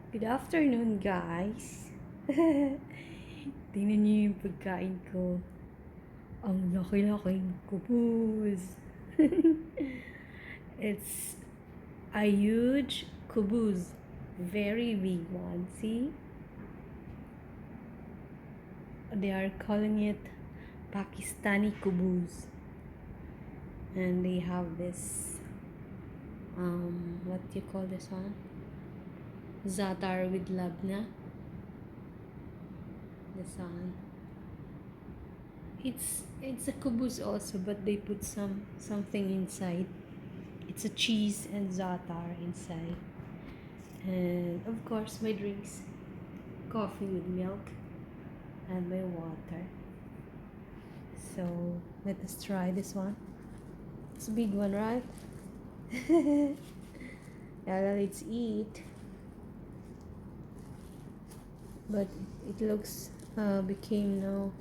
Good afternoon, guys. Tingnan niyo yung pagkain ko. Ang laki-laking kubus. It's a huge kubus. Very big one. See? They are calling it Pakistani kubus. And they have this, what do you call this one? Zatar with labna. This one. It's a kubus also, but they put something inside. It's a cheese and za'atar inside, and of course my drinks, coffee with milk, and my water. So let us try this one. It's a big one, right? Yeah, let's eat. But it looks became now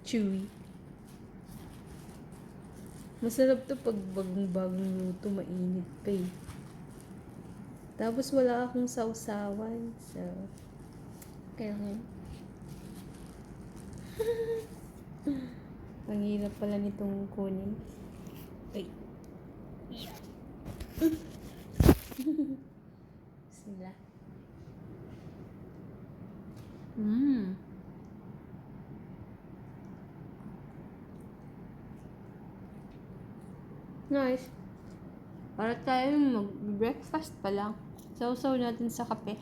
chewy. Masarap to pag bagong luto, mainit pa eh. Tapos wala akong sausawan, so kailangan. Ang hirap pala nitong kunin. Ay. Yeah. Sila. Nice. Para tayo mag-breakfast pa lang. Sausaw natin sa kape.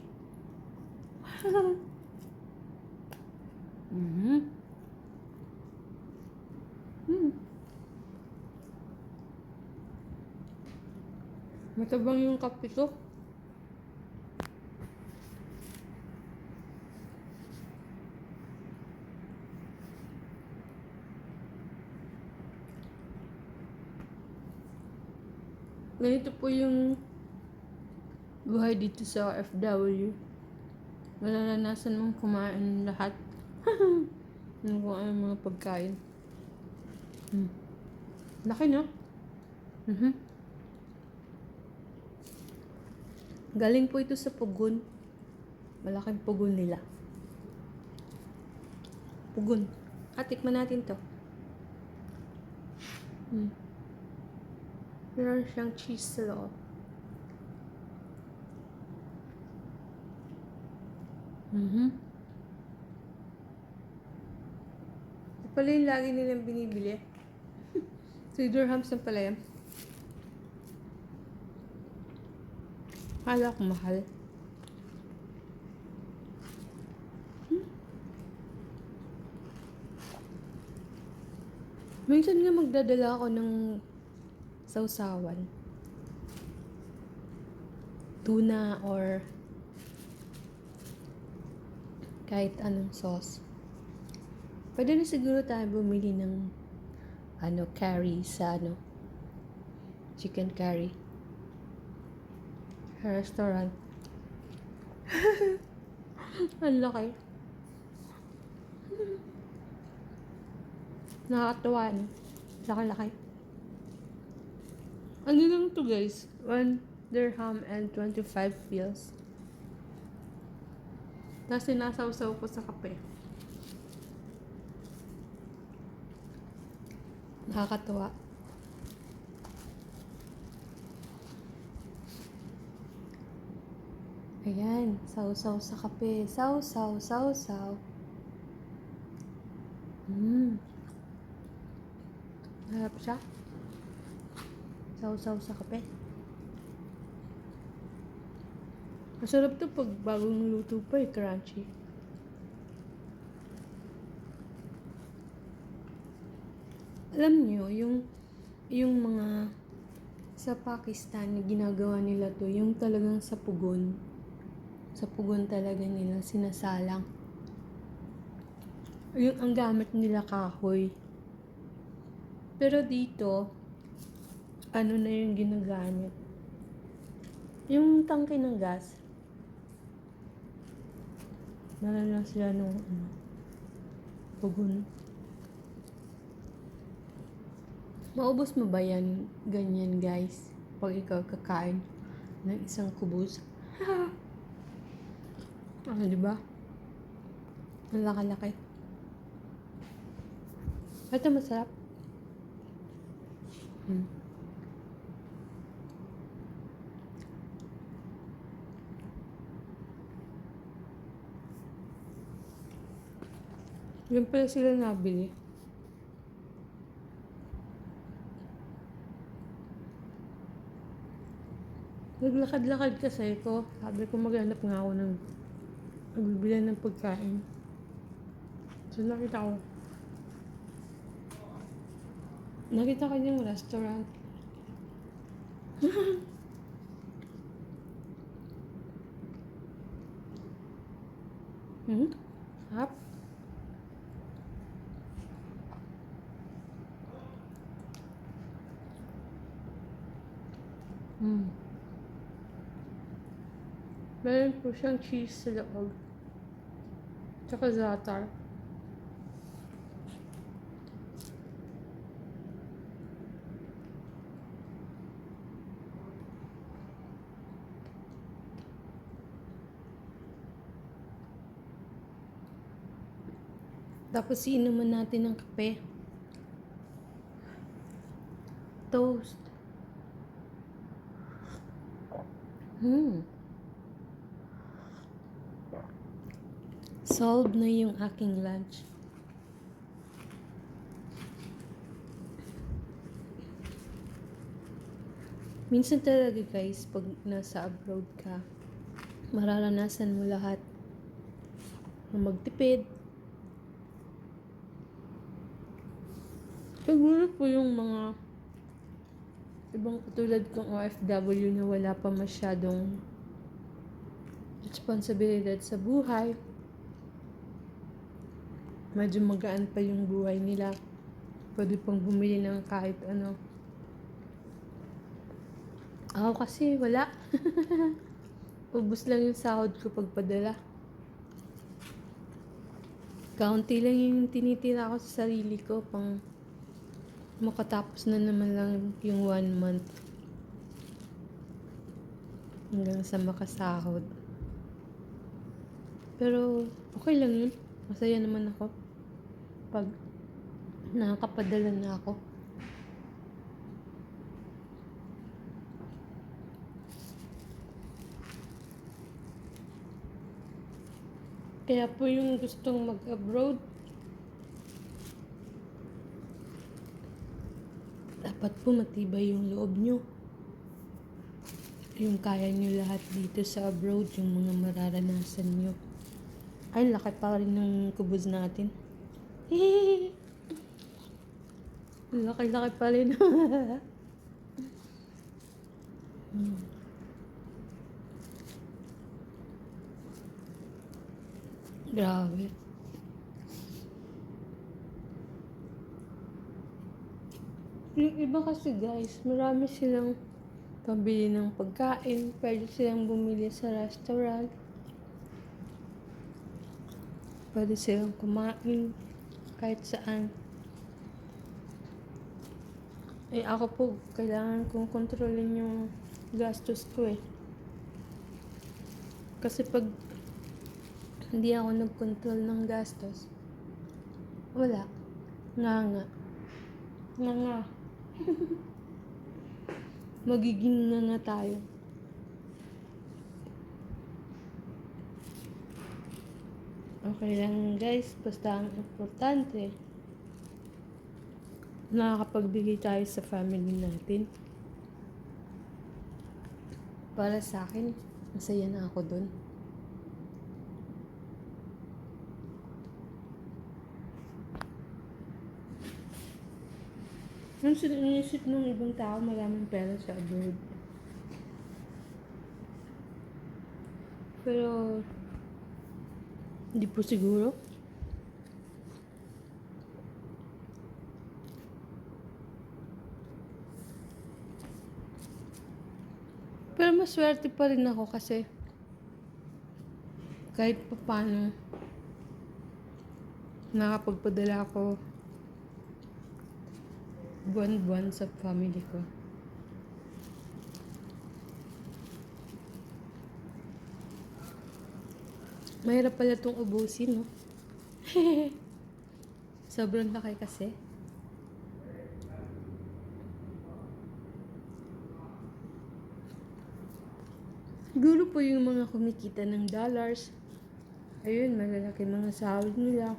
Matabang yung kape ko. Ganito po yung buhay dito sa FW. Malalasasan mong kumain lahat. Ano kung ano mga pagkain. Laki, no? Galing po ito sa pugon. Malaking pugon nila. Pugon. Tikman natin to. Meron siyang cheese sa loob. Ito pala yung lagi nilang binibili. 3 dirhams na pala yan. Kala ko mahal. Minsan nga magdadala ako ng sausawan. Tuna or kahit anong sauce. Pwede na siguro tayo bumili ng curry sa chicken curry. Sa restaurant. Ang laki. Nakakatuwa, no? Laki-laki. Ano lang to, guys? 1 dirham and 25 fils. Tapos sinasawsaw ko sa kape. Nakakatuwa. Ayan, sausaw sa kape. Sausaw. Harap siya. Sausaw sa kape. Masarap to pag bagong luto pa eh, crunchy. Alam nyo, yung mga sa Pakistan, ginagawa nila to, yung talagang sa pugon. Sa pugon talaga nila, sinasalang. Yung ang gamit nila kahoy. Pero dito, ano na yung ginagamit? Yung tangke ng gas. Nalala sila nung pugon. Maubos mo ba yan, ganyan guys, pag ikaw kakain? ng isang kubos. Di ba? Ang laki-laki. Ito masarap. Yun pala sila nabili. Naglakad-lakad kasi ko. Sabi ko maghanap nga ako ng magbibili ng pagkain. So nakita ko yung restaurant. Sarap. Meron po siyang cheese sa loob. Tsaka za'atar. Tapos inuman natin ng kape. Toast. Solved na yung aking lunch. Minsan talaga guys, pag nasa abroad ka, mararanasan mo lahat na magtipid. Siguro po yung mga ibang katulad kong OFW na wala pa masyadong responsibilidad sa buhay. Medyo magaan pa yung buhay nila. Pwede pang bumili ng kahit ano. Ako kasi wala. Ubus lang yung sahod ko pagpadala. Kaunti lang yung tinitira ko sa sarili ko pang makatapos na naman lang yung 1 month. Hanggang sa makasahod. Pero okay lang yun. Masaya naman ako pag nakakapadala na ako. Kaya po yung gustong mag-abroad, dapat po matibay yung loob nyo. Yung kaya nyo lahat dito sa abroad, yung mga mararanasan nyo. Ay, laki pa rin ng kubos natin. Laki-laki pa rin. Grabe. Yung iba kasi guys, marami silang pabili ng pagkain. Pwede silang bumili sa restaurant. Pwede silang kumain kahit saan. Ako po, kailangan kong kontrolin yung gastos ko eh. Kasi pag hindi ako nag-control ng gastos, wala. Nga. Magiging nga tayo. Okay lang guys, basta ang importante, nakakapagbigay tayo sa family natin. Para sa akin, masaya na ako dun. Nung sinisip ng ibang tao, maraming pera sa abroad. Pero, hindi po siguro. Pero maswerte pa rin ako kasi kahit pa paano nakapagpadala ako buwan-buwan sa family ko. Mahirap pala itong ubusin, no? Sobrang laki kasi. Siguro po yung mga kumikita ng dollars. Ayun, malalaki mga sahod nila.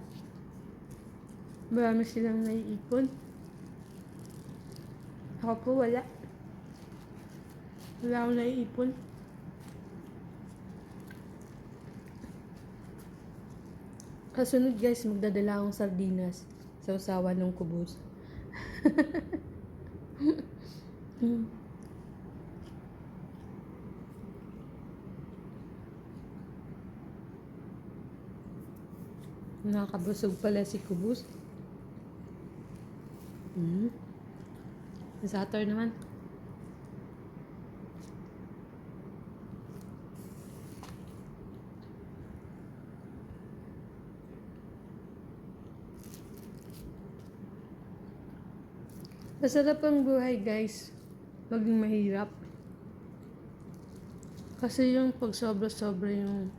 Marami silang naiipon. Ako po wala. Wala akong naiipon. Kasunod guys, magdadala akong sardinas sa usawa ng kubos. Nakakabusog pala si kubos. Sator naman. Masarap ang buhay guys. Maging mahirap. Kasi yung pag sobra-sobra yung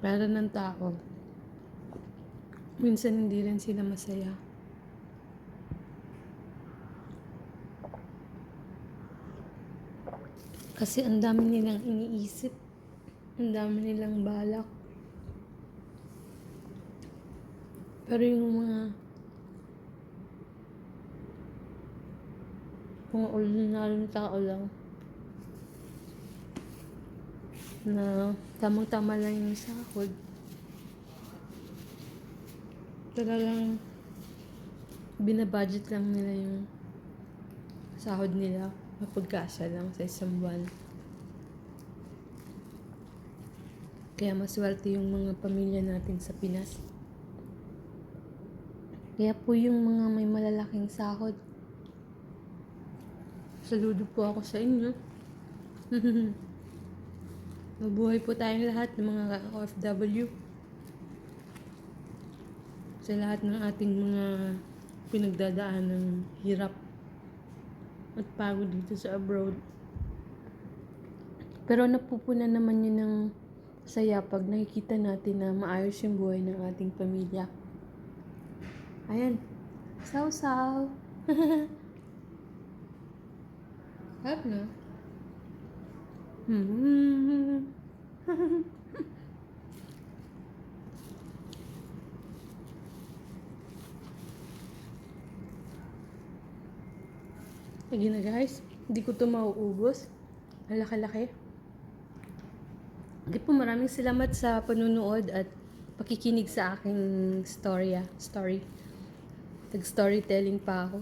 pera ng tao, minsan hindi rin sila masaya. Kasi ang dami nilang iniisip. Ang dami nilang balak. Pero yung mga ordinaryong tao lang na tamang-tama lang yung sahod, talagang binabudget lang nila yung sahod nila, mapagkasya lang sa isang buwan. Kaya maswerte yung mga pamilya natin sa Pinas. Kaya po yung mga may malalaking sahod, saludo po ako sa inyo. Mabuhay po tayong lahat ng mga OFW. Sa lahat ng ating mga pinagdadaan ng hirap at pagod dito sa abroad. Pero napupunan naman yun ng saya pag nakikita natin na maayos yung buhay ng ating pamilya. Ayan. Saw-saw. Harap na. Lagi na guys. Hindi ko to mauubos. Ang laki-laki. Hindi po, maraming salamat sa panunood at pakikinig sa aking story. Nag-storytelling pa ako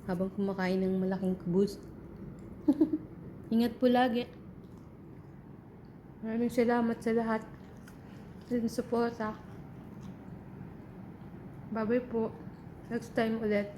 habang kumakain ng malaking kubus. Ingat po lagi. Maraming salamat sa lahat ng suporta. Bye-bye po. Next time ulit.